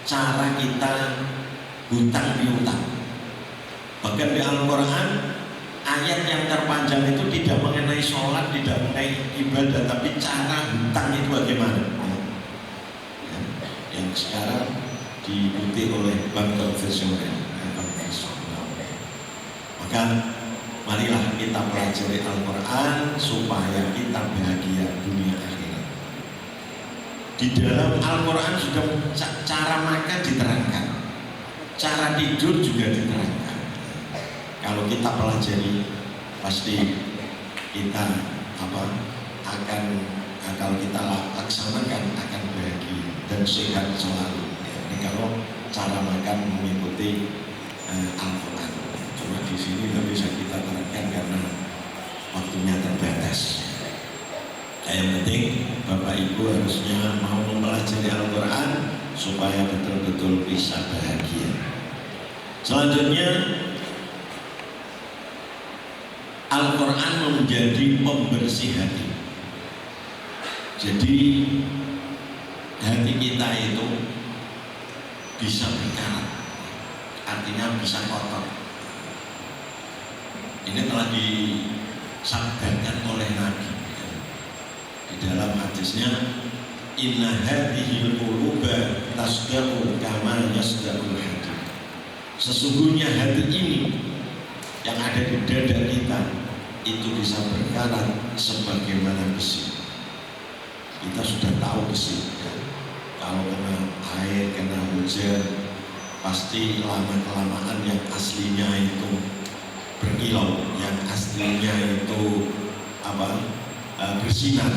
cara kita hutang piutang. Bahkan di Al-Quran ayat yang terpanjang itu tidak mengenai sholat, tidak mengenai ibadah, tapi cara hutang itu bagaimana yang sekarang diikuti oleh bank konvensional. Maka marilah kita pelajari Al-Quran supaya kita bahagia dunia akhirat. Di dalam Al-Quran sudah cara makan diterangkan, cara tidur juga diterangkan. Kalau kita pelajari pasti kita akan kalau kita laksanakan akan bahagia dan sehat selalu. Jadi kalau cara makan mengikuti Al-Quran. Cuma di sini tidak bisa kita terangkan karena waktunya terbatas. Yang penting Bapak Ibu harusnya mau mempelajari Al-Quran supaya betul-betul bisa bahagia. Selanjutnya Al-Quran menjadi pembersih hati. Jadi hati kita itu bisa berkarat, artinya bisa kotor. Ini telah disabdakan oleh Nabi di dalam hadisnya, inna hadhil quluba tasdaqu kama yasdaqul hadid. Sesungguhnya hati ini yang ada di dada kita itu bisa berkarat sebagaimana besi. Kita sudah tahu besi kalau kena air, kena hujan, pasti lama-kelamaan yang aslinya itu berkilau, yang aslinya itu bersinar,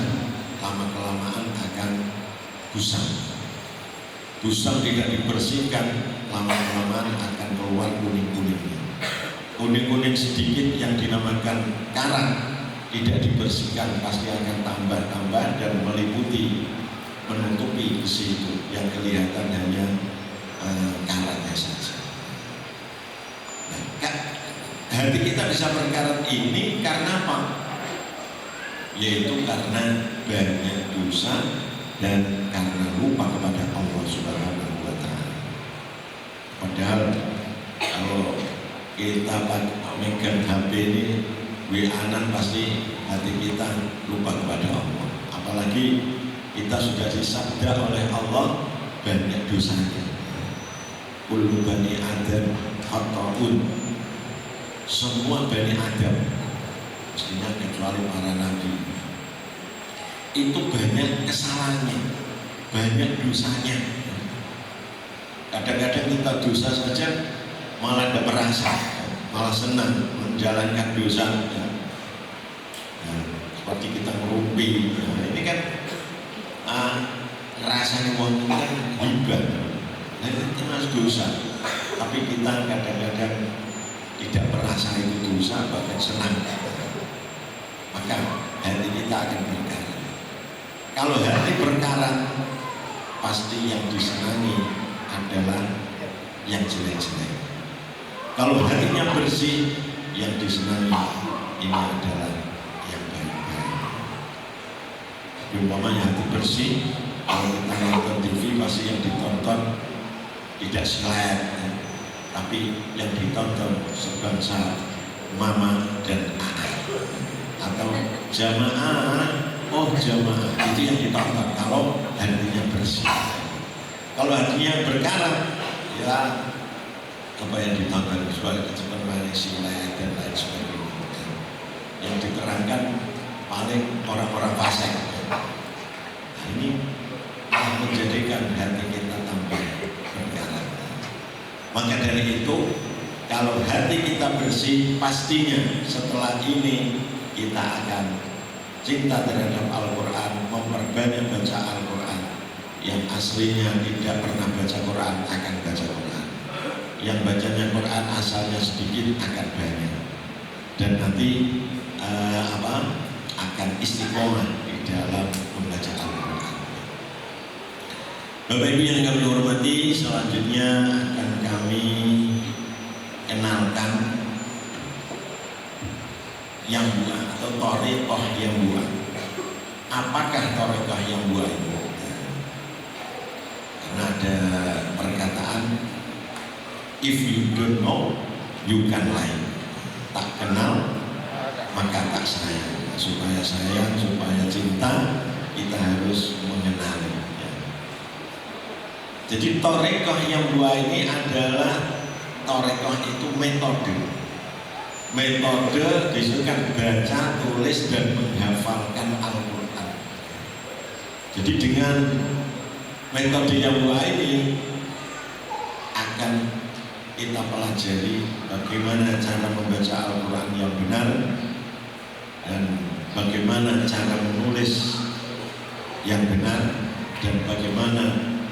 lama-kelamaan akan gusang. Gusang tidak dibersihkan, lama-kelamaan akan keluar kuning-kuningnya. Kuning-kuning sedikit yang dinamakan karat tidak dibersihkan pasti akan tambah-tambah dan meliputi, menutupi besi itu, yang kelihatan hanya karatnya saja. Nah, hati kita bisa berkarat ini karena apa? Yaitu karena banyak dosa dan karena lupa kepada Allah Subhanahu wa Ta'ala. Padahal kalau kita megang HP ini WA-an pasti hati kita lupa kepada Allah. Apalagi kita sudah disabda oleh Allah banyak dosanya. Kullu bani Adam khata'un. Semua bani Adam, mestinya kecuali para nabi, itu banyak kesalahannya, banyak dosanya. Kadang-kadang kita dosa saja malah tidak merasa, malah senang menjalankan dosa. Seperti kita merumpi, ini kan rasanya wong kan hibah, itu mas dosa. Tapi kita kadang-kadang tidak merasa itu dosa, bahkan senang. Maka hati kita akan berkarat. Kalau hati berkarat, pasti yang disenangi adalah yang jelek-jelek. Kalau hatinya bersih, yang disenangi ini adalah yang baik-baik. Umpamanya hati bersih, kalau kita nonton TV pasti yang ditonton tidak seleb, tapi yang ditonton sebangsa mama dan anak, atau jamaah, jamaah itu yang ditonton kalau hatinya bersih. Kalau hatinya berkarat, ya apa yang ditonton seperti silat dan lain sebagainya. Yang diterangkan paling orang-orang fasik. Nah, ini menjadikan hati kita tambah berkarat. Maka dari itu, kalau hati kita bersih, pastinya setelah ini kita akan cinta terhadap Al-Quran, memperbanyak baca Al-Quran. Yang aslinya tidak pernah baca Quran akan baca Quran. Yang bacanya Quran asalnya sedikit akan banyak. Dan nanti akan istiqomah di dalam membaca Al-Quran. Bapak Ibu yang kami hormati, selanjutnya akan kami kenalkan yang buah atau thariqah yang buah. Apakah thariqah yang buah itu? Karena ada perkataan If you don't know, you can lie. Tak kenal, maka tak sayang. Supaya sayang, supaya cinta, kita harus mengenali. Ya. Jadi torekoh yang dua ini adalah torekoh itu metode. Metode disuruhkan baca, tulis, dan menghafalkan Al-Quran. Jadi dengan metode yang dua ini akan kita pelajari bagaimana cara membaca Al-Quran yang benar dan bagaimana cara menulis yang benar dan bagaimana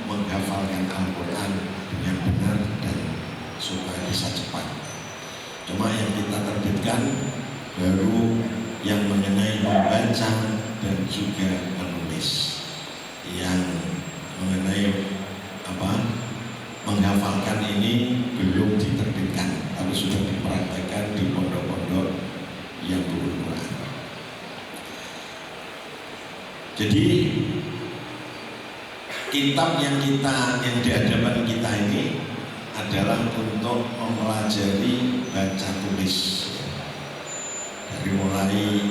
menghafalkan Al-Quran dengan benar dan supaya bisa cepat. Cuma yang kita terbitkan baru yang mengenai membaca dan juga menulis. Yang mengenai menghafalkan ini belum diterbitkan, tapi sudah dipraktekkan di pondok-pondok yang berukuran. Jadi kitab yang di hadapan kita ini adalah untuk mempelajari baca tulis dari mulai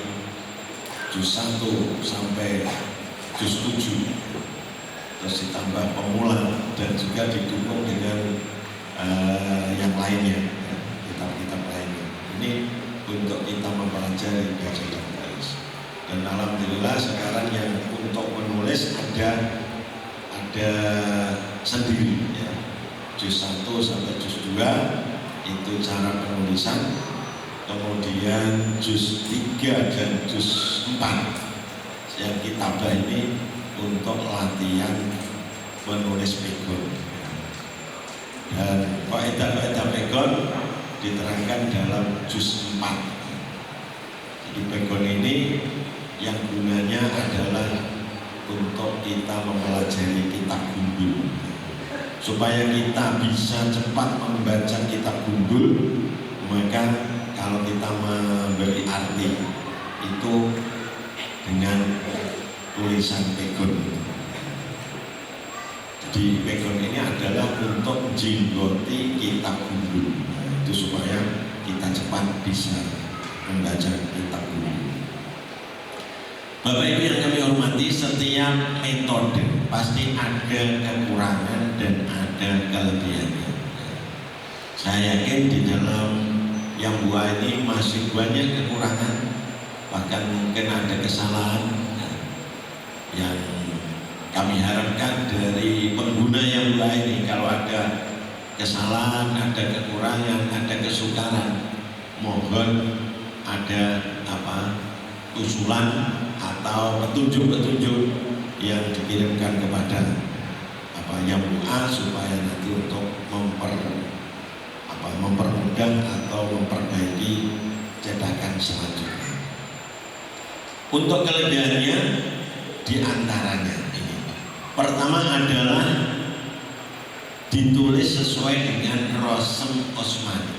juz 1 sampai juz 7, terus ditambah pemula dan juga didukung dengan yang lainnya, kitab-kitab lainnya. Ini untuk kita mempelajari baca dan tulis. Dan alhamdulillah sekarang yang untuk menulis ada sendiri ya. Juz 1 sampai juz 2 itu cara penulisan, kemudian juz 3 dan juz 4 yang kitabah ini untuk latihan menulis pegon. Dan kaidah-kaidah pegon diterangkan dalam juz 4. Jadi pegon ini yang gunanya adalah untuk kita mempelajari kitab gundul, supaya kita bisa cepat membaca kitab gundul. Maka kalau kita memberi arti itu dengan tulisan pegon. Jadi pegon ini adalah untuk jinggoti kitab gundul, itu supaya kita cepat bisa membaca kitab gundul. Bapak Ibu yang kami hormati, setiap metode pasti ada kekurangan dan ada kelebihannya. Saya yakin di dalam yang dua ini masih banyak kekurangan, bahkan mungkin ada kesalahan yang kami harapkan dari pengguna yang dua ini. Kalau ada kesalahan, ada kekurangan, ada kesukaran, mohon ada usulan atau petunjuk-petunjuk yang dikirimkan kepada yang A supaya nanti untuk mempermudah atau memperbaiki cetakan selanjutnya. Untuk kelebihannya diantaranya ini, pertama adalah ditulis sesuai dengan Rasm Utsmani.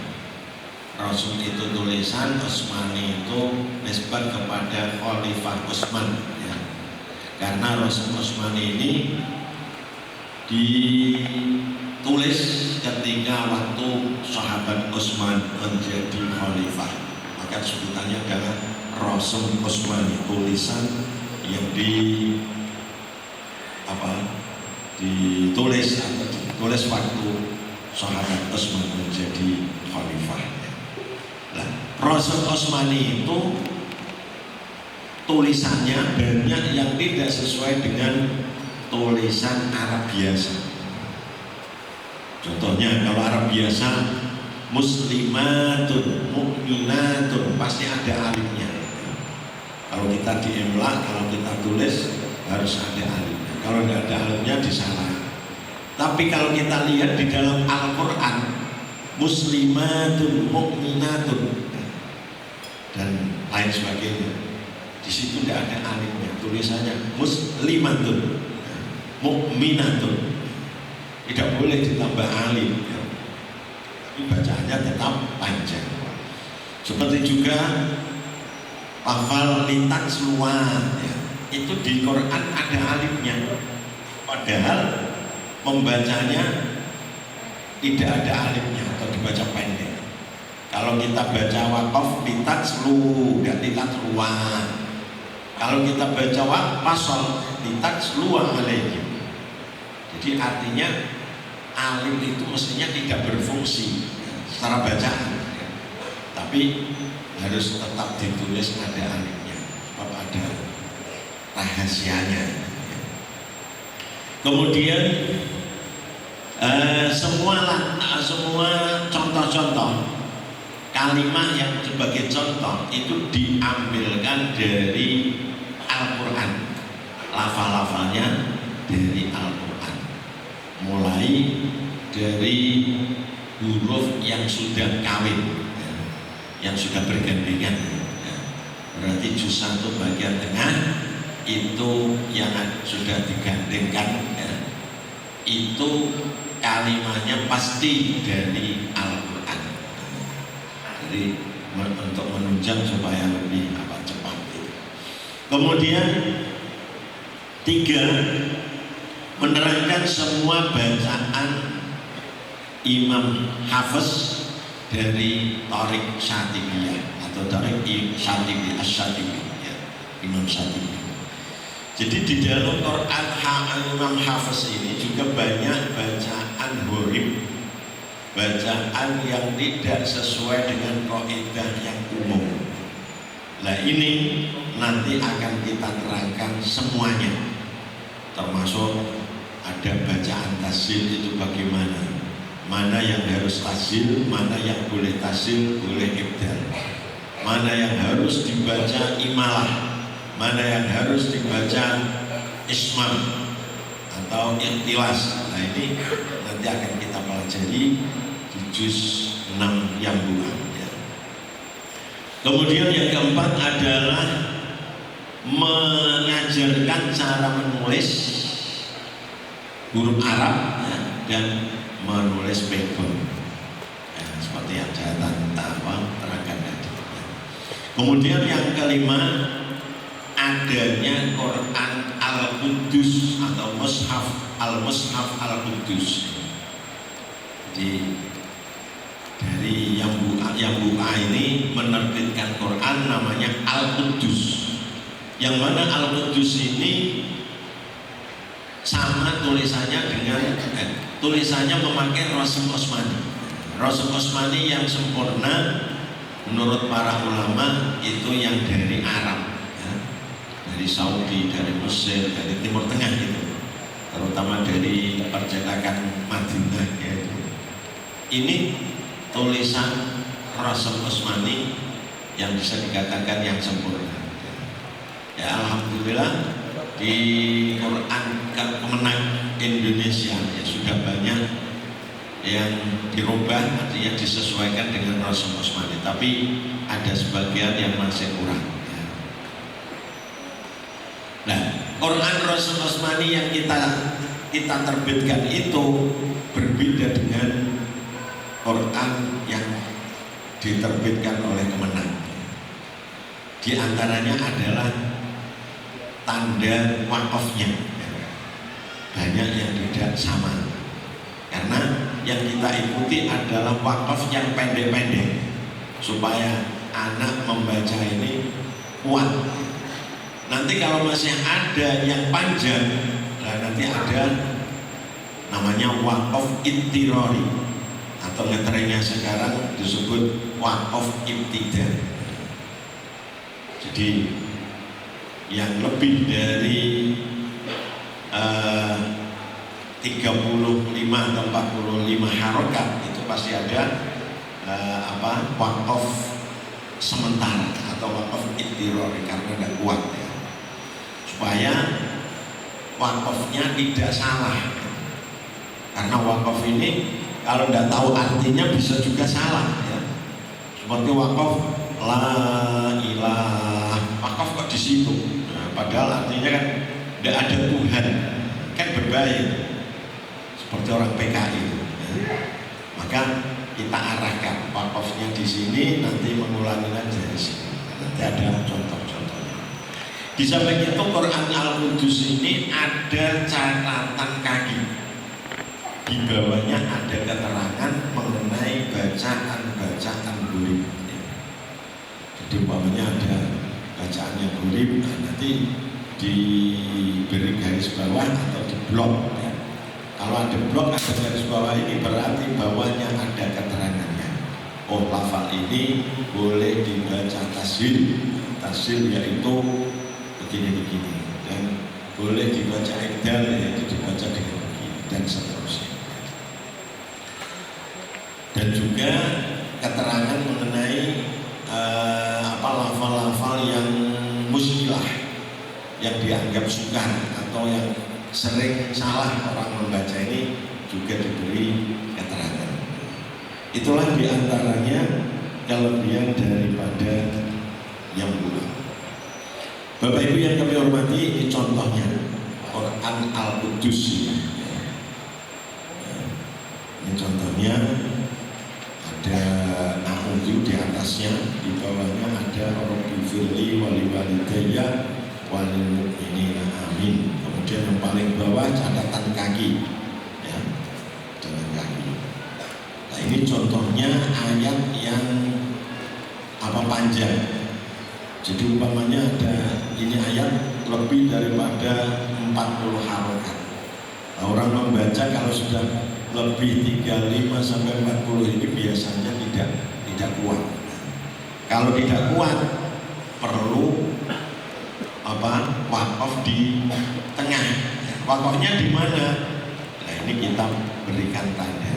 Rasm itu tulisan, Utsmani itu nisbat kepada Khalifah Utsman ya. Karena Rasm Utsmani ini ditulis ketika waktu sahabat Utsman menjadi khalifah, maka sebutannya adalah Rasm Utsmani, tulisan yang ditulis waktu sahabat Utsman menjadi khalifah. Nah, Rasm Utsmani itu tulisannya banyak yang tidak sesuai dengan tulisan Arab biasa. Contohnya kalau Arab biasa muslimatun, mukminatun, pasti ada alifnya. Kalau kita diimla, kalau kita tulis harus ada alifnya. Kalau tidak ada alifnya disalah. Tapi kalau kita lihat di dalam Al-Quran, muslimatun, mukminatun dan lain sebagainya, di situ tidak ada alifnya, tulisannya muslimatun, mukminatun, tidak boleh ditambah alif ya. Bacaannya tetap panjang. Seperti juga lafal lintan seluar ya, itu di Quran ada alifnya, padahal membacanya tidak ada alifnya atau dibaca pendek. Kalau kita baca waqaf litajlu, nggak litajluan. Kalau kita baca waqfasol litajluan alaihim. Jadi artinya alif itu mestinya tidak berfungsi secara bacaan, tapi harus tetap ditulis ada alifnya, sebab ada rahasianya. Kemudian semua contoh-contoh kalimat yang sebagai contoh itu diambilkan dari Al-Quran, lafal-lafalnya dari Al-Quran, mulai dari huruf yang sudah kawin, yang sudah bergandengan, berarti juz 1 bagian tengah itu yang sudah digandengkan, itu kalimatnya pasti dari Al-Quran. Jadi untuk menunjang supaya lebih cepat. Kemudian 3, menerangkan semua bacaan Imam Hafiz dari Thariq Syatibiyah atau Thariq Syatibi Asy-Syatibi, ya, Imam Syatibi. Jadi di dalam Quran Imam Hafiz ini juga banyak bacaan horib, bacaan yang tidak sesuai dengan kaidah yang umum. Nah ini nanti akan kita terangkan semuanya, termasuk ada bacaan tasil itu bagaimana, mana yang harus tasil, mana yang boleh tasil, boleh ibdal, mana yang harus dibaca imalah, mana yang harus dibaca ismam atau ikhtilas. Nah ini nanti akan kita pelajari di juz 6 yang bulan, ya. Kemudian yang keempat adalah mengajarkan cara menulis huruf Arab, ya, dan menulis background, ya, seperti yang saya terangkan tadi. Kemudian yang kelima, adanya Quran Al-Quddus atau Mushaf Al-Quddus. Jadi dari yang buka ini menerbitkan Quran namanya Al-Quddus. Yang mana Al-Quddus ini sama tulisannya dengan tulisannya memakai Rasul Osmani. Rasul Osmani yang sempurna menurut para ulama itu yang dari Arab, ya, dari Saudi, dari Mesir, dari Timur Tengah itu, terutama dari percetakan Madinah, ya. Ini tulisan Rasul Osmani yang bisa dikatakan yang sempurna. Ya alhamdulillah di Quran Kemenang Indonesia ya sudah banyak yang dirubah, artinya disesuaikan dengan Rasul Osmani, tapi ada sebagian yang masih kurang, ya. Nah, Quran Rasul Osmani yang kita terbitkan itu berbeda dengan Quran yang diterbitkan oleh Kemenang. Di antaranya adalah tanda wakafnya, banyak yang tidak sama, karena yang kita ikuti adalah wakaf yang pendek-pendek supaya anak membaca ini kuat. Nanti kalau masih ada yang panjang, nah nanti ada namanya wakaf intirori, atau ngetrennya sekarang disebut wakaf ibtida. Jadi yang lebih dari 35 atau 45 harokat itu pasti ada wakaf sementara atau wakaf intirori karena tidak kuat, ya. Supaya wakafnya tidak salah, karena wakaf ini kalau tidak tahu artinya bisa juga salah, ya. Seperti wakaf la ilah, wakaf kok di situ, nah, padahal artinya kan tidak ada Tuhan, kan berbahaya, seperti orang PKI, ya. Maka kita arahkan wakafnya di sini, nanti mengulangi aja di sini, nanti ada contoh-contohnya. Di samping itu Quran Al-Quddus ini ada catatan kaki. di bawahnya ada keterangan mengenai bacaan-bacaan gurib. Jadi umpamanya ada bacaan yang gurib, nanti diberi garis bawah atau di blok. Ya. Kalau ada blok ada garis bawah ini berarti bawahnya ada keterangannya. Oh, lafal ini boleh dibaca tasil. Tasil yaitu begini-begini, dan boleh dibaca ekdal yaitu dibaca dengan begini, dan seterusnya. Dan juga keterangan mengenai lafal-lafal yang muskilah, yang dianggap sukar atau yang sering salah orang membaca ini juga diberi keterangan. Itulah diantaranya kelebihan daripada yang bulan. Bapak Ibu yang kami hormati, ini contohnya Quran Al-Qudus. Ini contohnya ada A'udzu di atasnya, di bawahnya ada Rabbi firli wali walidayya walil mu'minina amin. Kemudian yang paling bawah catatan kaki, ya, catatan kaki. Nah, ini contohnya ayat yang panjang. Jadi umpamanya ada ini ayat lebih daripada 40 harokat. Nah, orang membaca kalau sudah lebih 35 sampai 40 ini biasanya tidak kuat. Kalau tidak kuat perlu wakaf di tengah. Wakafnya di mana? Nah, ini kita berikan tanda.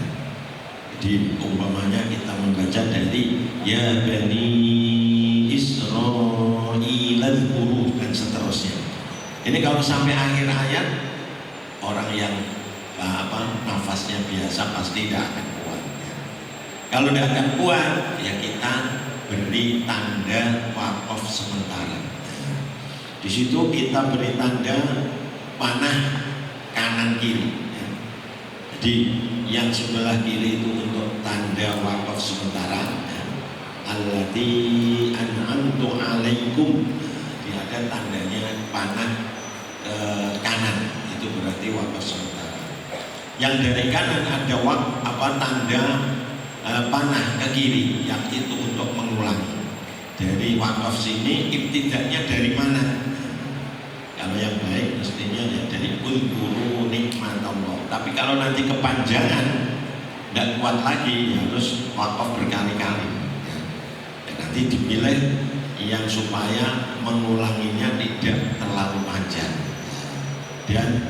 Jadi umpamanya kita membaca dari ya bani Israil al-Qur'an dan seterusnya. Ini kalau sampai akhir ayat, orang yang nafasnya biasa pasti tidak akan kuat. Ya. Kalau tidak akan kuat, ya kita beri tanda wakaf sementara. Di situ kita beri tanda panah kanan kiri. Ya. Jadi yang sebelah kiri itu untuk tanda wakaf sementara. Allati an'amtu alaikum, dia ada tandanya panah kanan, itu berarti wakaf sementara. Yang dari kanan ada tanda panah ke kiri, yang itu untuk mengulangi. Dari wakaf sini ibtidaknya dari mana? Kalau yang baik mestinya ya dari uzkuru nikmatallah. Tapi kalau nanti kepanjangan tidak kuat lagi, harus wakaf berkali-kali. Nanti dipilih yang supaya mengulanginya tidak terlalu panjang dan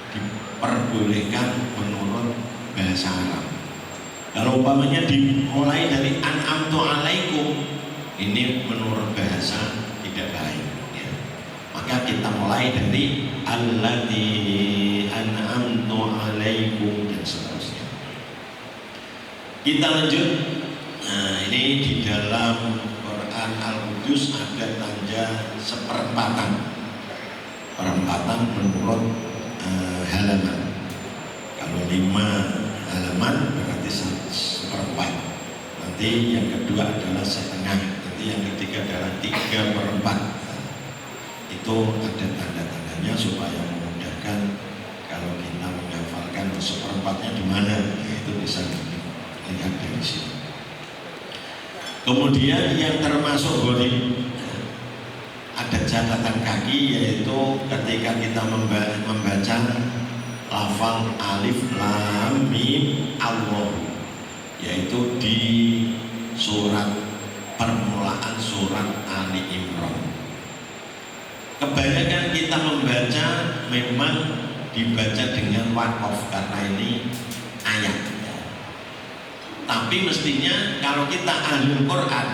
diperbolehkan menurut bahasa Arab. Kalau umpamanya dimulai dari an'amtu alaikum, ini menurut bahasa tidak baik, ya. Maka kita mulai dari alladzi an'amtu alaikum dan seterusnya. Kita lanjut. Nah, ini di dalam Quran Al-Qudus ada tanda perempatan menurut halaman. Kalau 5 halaman berarti seperempat. Nanti yang kedua adalah setengah. Nanti yang ketiga adalah 3/4. Itu ada tanda-tandanya supaya memudahkan kalau kita menghafalkan seperempatnya di mana, itu bisa dilihat dari sini. Kemudian yang termasuk gharib, ada catatan kaki, yaitu ketika kita membaca lafal alif lam mim Allah, yaitu di surat permulaan surat Ali Imran. Kebanyakan kita membaca memang dibaca dengan wakaf karena ini ayat. Tapi mestinya kalau kita ahli Quran,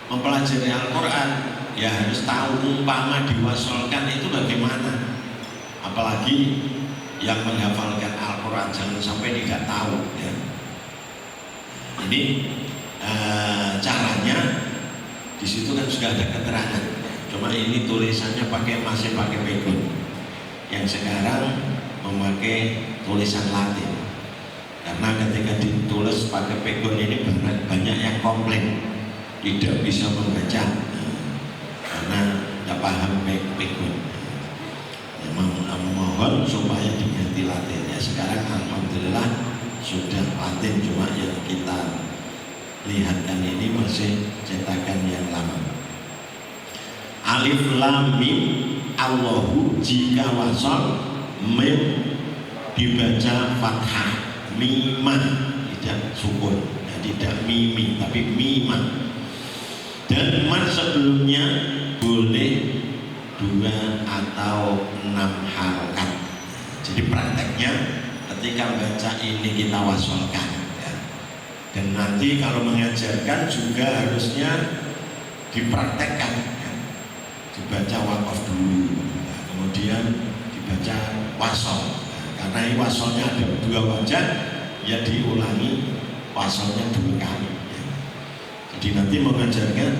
mempelajari Al-Quran, ya harus tahu umpama diwasolkan itu bagaimana. Apalagi yang menghafalkan Al-Quran jangan sampai tidak tahu, ya. Ini caranya di situ kan sudah ada keterangan. Cuma ini tulisannya masih pakai pegon. Yang sekarang memakai tulisan Latin. Karena ketika ditulis pakai pegon ini banyak yang komplain tidak bisa membaca karena tidak paham pegon. Memang mohon mohon supaya diganti latinnya. Sekarang alhamdulillah sudah latin, cuma yang kita lihatkan ini masih cetakan yang lama. Alif lam mim, Allahu jika wasal, mim dibaca fathah, mimah tidak sukun, ya, tidak mimi tapi mimah. Dan mat sebelumnya boleh 2 atau 6 harokat. Jadi prakteknya ketika baca ini kita wasolkan, ya. Dan nanti kalau mengajarkan juga harusnya dipraktekkan, ya. Dibaca wakaf dulu, ya. Kemudian dibaca wasol, ya. Karena ini wasolnya ada 2 wajah, ya diulangi wasolnya 2 kali, ya. Jadi nanti mengajarkan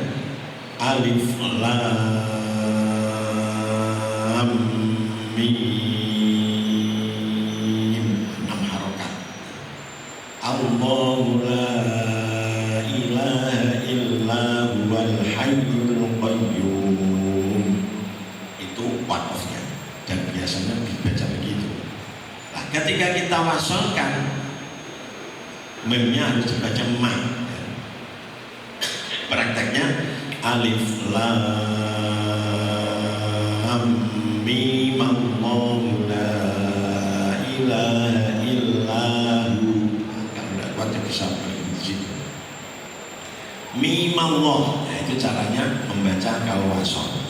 alif lam mim 6 harokat. Allahu la ilaha illa huwal hayyul qayyum. Itu wakafnya dan biasanya dibaca begitu. Nah, ketika kita wasolkan, memnya harus dibaca ma. Prakteknya alif lam mim Allahu la ilaha illa hu. Kalau tidak kuat ya bisa begitu. Mim Allah, nah, itu caranya membaca kalau wasol.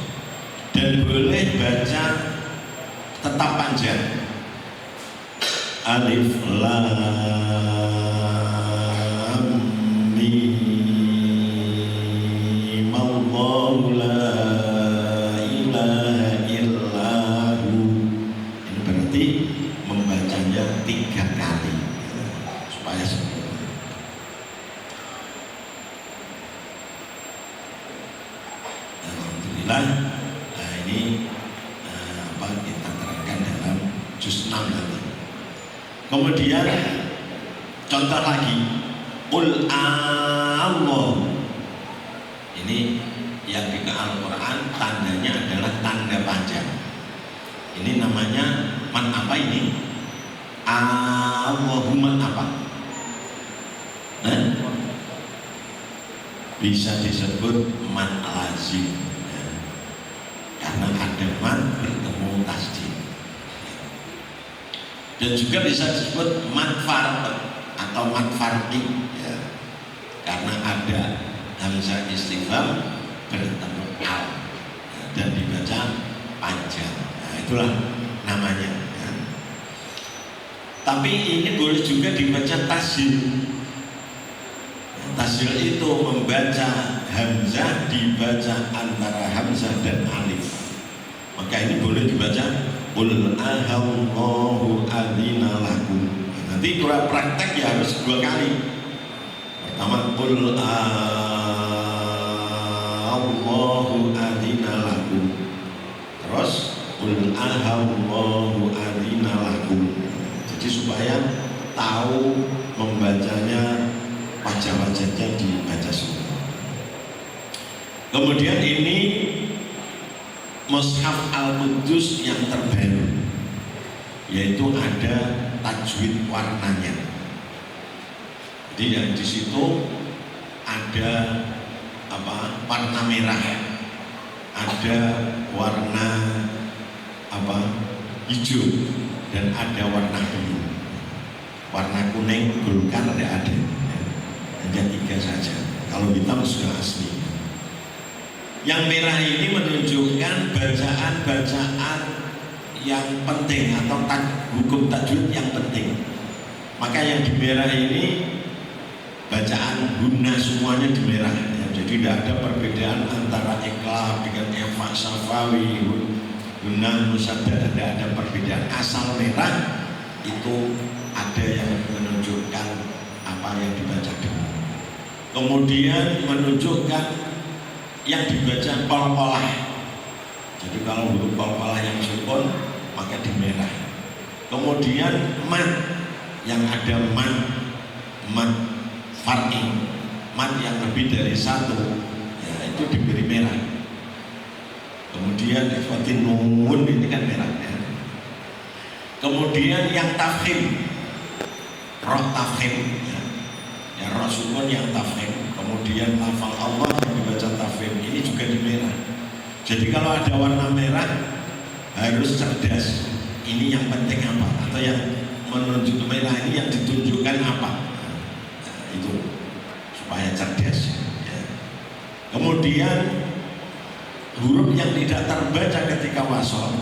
Dan boleh baca tetap panjang. Alif lam mim Allahu la ilaha illa hu. Ini berarti membacanya 3 kali supaya sempurna. Alhamdulillah. Nah, ini apa kita terangkan dalam juz 6 nanti. Kemudian contoh lagi, Qul Allah. Ini yang di Al-Quran tandanya adalah tanda panjang. Ini namanya man apa ini? Allahumma apa? Nah, bisa disebut man lazim, ya. Karena ada man bertemu tasdid. Dan juga bisa disebut man fard atau man fardi, ya. Karena ada hamzah istifham bertemu al, ya, dan dibaca panjang. Nah, itulah namanya, ya. Tapi ini boleh juga dibaca tasil. Tasil itu membaca hamzah dibaca antara hamzah dan alif. Maka ini boleh dibaca Qul ahallahu adzina lakum. Nanti kalau praktek ya harus 2 kali. Pertama Qul ahallahu adzina lakum. Terus Qul ahallahu adzina lakum. Jadi supaya tahu membacanya, wajah-wajahnya dibaca semua. Kemudian ini Mushaf Al-Quddus yang terbaru, yaitu ada tajwid warnanya. Jadi yang di situ ada apa? Warna merah, ada warna apa? Hijau, dan ada warna biru. Warna kuning Golkar ada. Hanya 3 saja. Kalau hitam sudah asli. Yang merah ini menunjukkan bacaan-bacaan yang penting atau hukum tajwid yang penting. Maka yang di merah ini bacaan guna semuanya di merah, ya. Jadi tidak ada perbedaan antara iqlab dengan ifa safawi, guna musaddah, tidak ada perbedaan. Asal merah itu ada yang menunjukkan apa yang dibaca dulu. Kemudian menunjukkan yang dibaca qalqalah. Jadi kalau huruf qalqalah yang sukun maka di merah. Kemudian mat, yang ada mat far'i, mat yang lebih dari 1, ya, itu diberi merah. Kemudian ikhwatin nun ini kan merah, ya. Kemudian yang tafkhim, roh tafkhim, ya roh sukun yang tafkhim. Kemudian lafal Allah yang dibaca tafkhim, ini juga di merah. Jadi kalau ada warna merah harus cerdas. Ini yang penting apa? Atau yang menunjuk merah ini yang ditunjukkan apa? Nah, itu supaya cerdas. Ya. Kemudian huruf yang tidak terbaca ketika wasol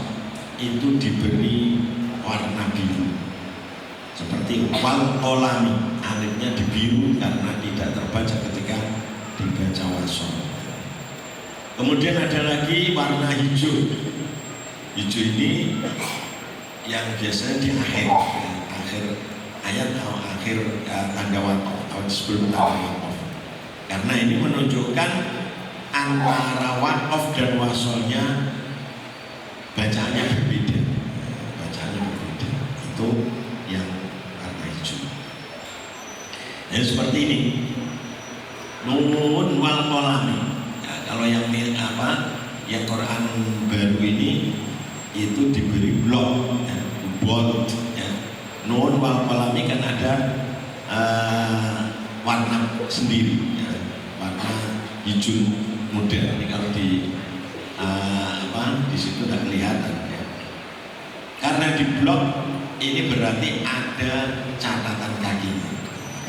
itu diberi warna biru. Seperti wal kolami, alifnya dibiru karena tidak terbaca ketika dibaca wasol. Kemudian ada lagi warna hijau. Hijau ini yang biasanya di akhir ayat atau akhir tanda wakaf atau sebelum tanda wakaf. Karena ini menunjukkan antara wakaf dan wasolnya bacaannya berbeda. Bacaannya berbeda. Itu yang warna hijau. Jadi seperti ini. Nun wal kolami. Kalau yang yang Quran baru ini itu diberi blok, ya, bold, ya. Nun wal qalami kan ada warna sendiri, ya. Warna hijau muda. Ini kalau di situ tidak kelihatan, ya. Karena di blok ini berarti ada catatan kaki.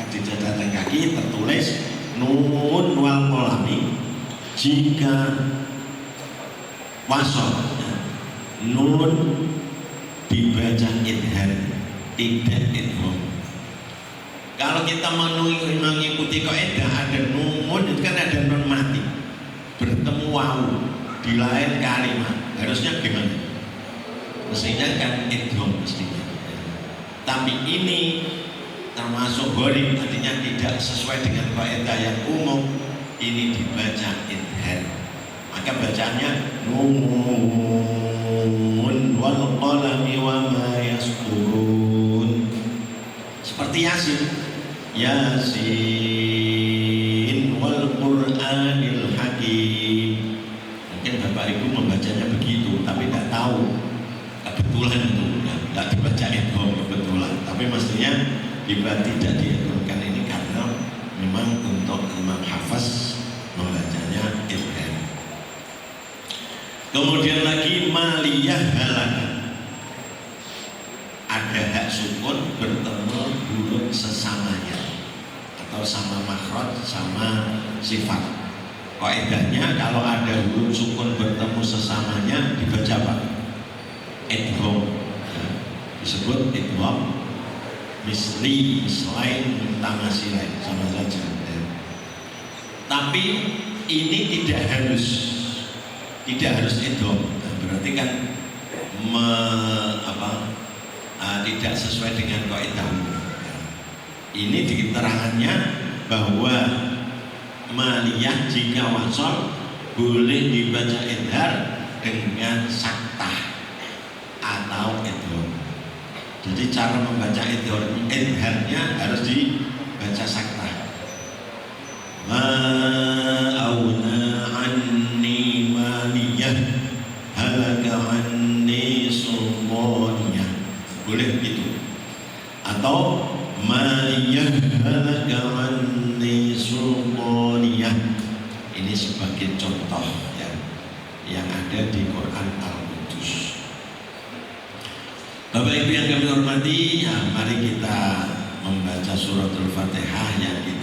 Di catatan kaki tertulis nun wal qalami. Jika wasol, nun dibaca idhar, tidak idgham. Kalau kita mengikuti kaidah ada nun itu kan ada nun mati bertemu wawu di lain kalimat, harusnya gimana? Mestinya kan idgham mestinya. Tapi ini termasuk gharib, artinya tidak sesuai dengan kaidah yang umum. Ini dibaca idhar, maka bacaannya nun wal qalami wa ma yasturun. Seperti Yasin, Yasin wal Qur'anil Hakim. Mungkin Bapak Ibu membacanya begitu, tapi tidak tahu kebetulan itu tidak dibaca idgham kebetulan. Tapi mestinya tidak diidghamkan ini karena memang untuk imam hafaz membacanya idgham. Kemudian lagi maliyah halaka, ada hak sukun bertemu huruf sesamanya atau sama makhraj sama sifat. Kaidahnya kalau ada huruf sukun bertemu sesamanya dibaca apa? Idgham. Disebut idgham misli, mislain, mutamatsilain, sama saja. Tapi ini tidak harus idgham. Berarti kan tidak sesuai dengan kaidah. Ini di keterangannya bahwa maliyah jika wasol boleh dibaca idhar dengan saktah atau idgham. Jadi cara membaca idharnya harus dibaca saktah. Ma'auna anni maliyah halaka anni sultaniyah, boleh gitu. Atau maliyah halaka anni sultaniyah. Ini sebagai contoh ya, yang ada di Quran Al-Qudus. Bapak Ibu yang kami hormati, ya, mari kita membaca suratul Fatihah